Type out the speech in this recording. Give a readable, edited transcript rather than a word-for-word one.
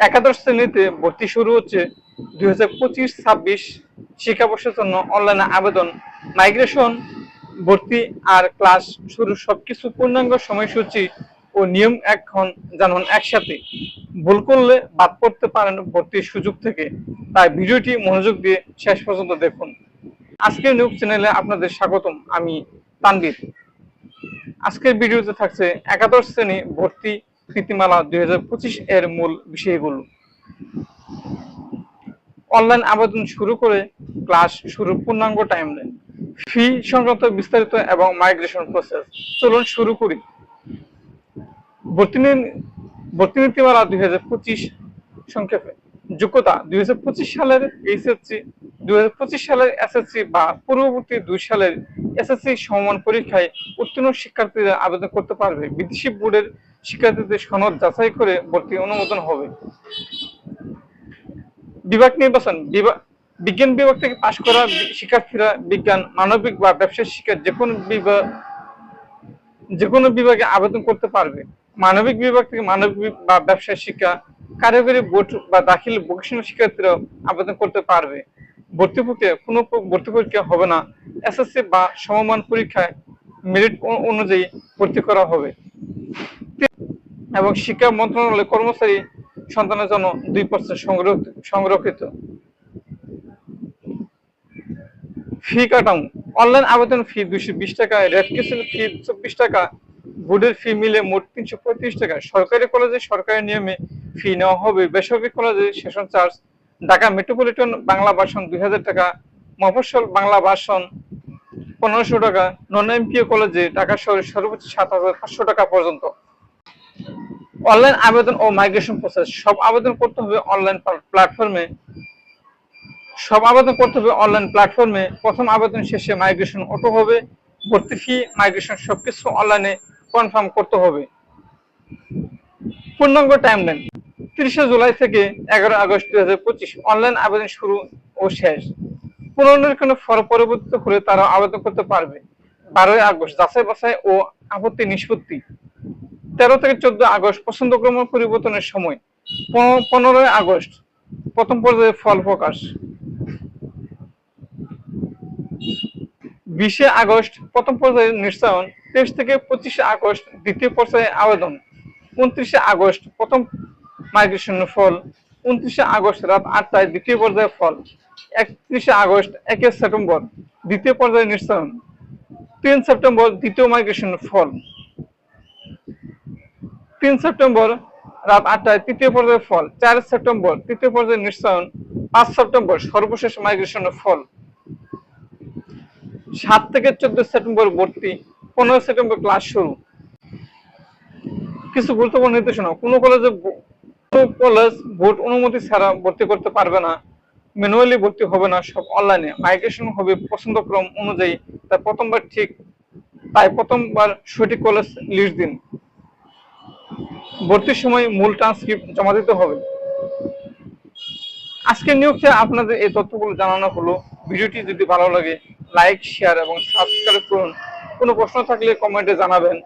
একাদশ শ্রেণীতে ভর্তি শুরু হচ্ছে 2025-26 শিক্ষাবর্ষের জন্য অনলাইনে আবেদন, মাইগ্রেশন, ভর্তি আর ক্লাস শুরু সবকিছু পূর্ণাঙ্গ সময়সূচি ও নিয়ম এখন জানুন একসাথে। ভুল করলে বাদ পড়তে পারেন ভর্তির সুযোগ থেকে, তাই ভিডিওটি মনোযোগ দিয়ে শেষ পর্যন্ত দেখুন। আজকের নিউজ চ্যানেলে আপনাদের স্বাগতম, আমি তানভীর। আজকের ভিডিওতে থাকছে একাদশ শ্রেণী ভর্তি নীতিমালা 2025 এর মূল বিষয়গুলো। অনলাইন আবেদন শুরু করে ক্লাস শুরুর পূর্ণাঙ্গ টাইমলাইন, ফি সংক্রান্ত বিস্তারিত এবং মাইগ্রেশন প্রসেস। চলুন শুরু করি। ভর্তি নীতিমালা 2025 সংক্ষেপে। যোগ্যতা: 2025 সালের এইচএসসি, 2025 সালের এসএসসি বা পূর্ববর্তী 2 সালের এসএসসি সমমান পরীক্ষায় উত্তীর্ণ শিক্ষার্থীরা আবেদন করতে পারবে। বিদেশি বোর্ডের শিক্ষার্থীদের সনদ যাচাই করে ভর্তি অনুমোদন হবে। বিভাগ নির্বাচন: বিজ্ঞান বিভাগ থেকে পাশ করা শিক্ষার্থীরা বিজ্ঞান, মানবিক বা ব্যবসায় শিক্ষা যেকোনো বিভাগে আবেদন করতে পারবে। মানবিক বিভাগ থেকে মানবিক বা ব্যবসায় শিক্ষা, কারিগরি বোর্ড বা দাখিল ভোকেশনাল শিক্ষার্থীরা আবেদন করতে পারবে। ভর্তি প্রক্রিয়া: কোনো ভর্তি পরীক্ষা হবে না, এসএসসি বা সমমান পরীক্ষায় মেরিট অনুযায়ী ভর্তি করা হবে। এবং শিক্ষা মন্ত্রণালয় কর্মচারী সন্তানের জন্য 2% সংরক্ষিত। ফি কাঠামো: অনলাইন আবেদন ফি 220 টাকা, রেজিস্ট্রেশন ফি 24 টাকা, বোর্ডের ফি মিলে মোট 335 টাকা। সরকারি কলেজে সরকারি নিয়মে ফি নেওয়া হবে। বেসরকারি কলেজে session charge: Dhaka metropolitan Bangla version 2000 টাকা, মফস্বল বাংলা ভার্সন 1500 টাকা, নন এমপিও কলেজে ঢাকা শহরে সর্বোচ্চ 7500 টাকা পর্যন্ত। অনলাইন আবেদন ও মাইগ্রেশন প্রসেস: সব আবেদন করতে হবে অনলাইন প্ল্যাটফর্মে। প্রথম আবেদন শেষে মাইগ্রেশন অটো হবে। ভর্তি ফি, মাইগ্রেশন সবকিছু অনলাইনে কনফার্ম করতে হবে। পূর্ণাঙ্গ টাইমলাইন: 30 জুলাই থেকে 11 আগস্ট 2025 অনলাইন আবেদন শুরু ও শেষ। পুনর্নিরীক্ষণের ফর্ম পরিবর্তিত হলে তারা আবেদন করতে পারবে। 12 আগস্ট যাচাই বাছাই ও আপত্তি নিষ্পত্তি। 13 থেকে 14 আগস্ট পছন্দক্রম পরিবর্তনের সময়। 15 আগস্ট প্রথম পর্যায়ে ফল প্রকাশ। 20 আগস্ট প্রথম পর্যায়ে নিশ্চয়ন। 23 থেকে 25 আগস্ট দ্বিতীয় পর্যায়ে আবেদন। 29 আগস্ট প্রথম মাইগ্রেশনের ফল। 29 আগস্ট রাত 8টায় দ্বিতীয় পর্যায়ে ফল। 31 আগস্ট 1 সেপ্টেম্বর দ্বিতীয় পর্যায়ে নিশ্চয়ন। 3 সেপ্টেম্বর দ্বিতীয় মাইগ্রেশনের ফল। 3 সেপ্টেম্বর রাত 8টায় তৃতীয় পর্যায়ে ফল। 4 সেপ্টেম্বর তৃতীয় পর্যায়ে নিশ্চয়ন। 5 সেপ্টেম্বর সর্বশেষ মাইগ্রেশনের ফল। 7 থেকে 14 সেপ্টেম্বর ভর্তি। 15 সেপ্টেম্বর ক্লাস শুরু। কিছু গুরুত্বপূর্ণ নির্দেশনা: কোনো কলেজ বোর্ড অনুমতি ছাড়া ভর্তি করতে পারবে না। ম্যানুয়ালি ভর্তি হবে না, সব অনলাইনে। মাইগ্রেশন হবে পছন্দক্রম অনুযায়ী। তাই প্রথমবার সঠিক কলেজ লিস্ট দিন। ভর্তির সময় মূল ট্রান্সক্রিপ্ট জমা দিতে হবে। আজকের নিউজে আপনাদের এই তথ্যগুলো জানানো হলো। ভিডিওটি যদি ভালো লাগে লাইক, শেয়ার এবং সাবস্ক্রাইব করুন। কোনো প্রশ্ন থাকলে কমেন্টে জানাবেন।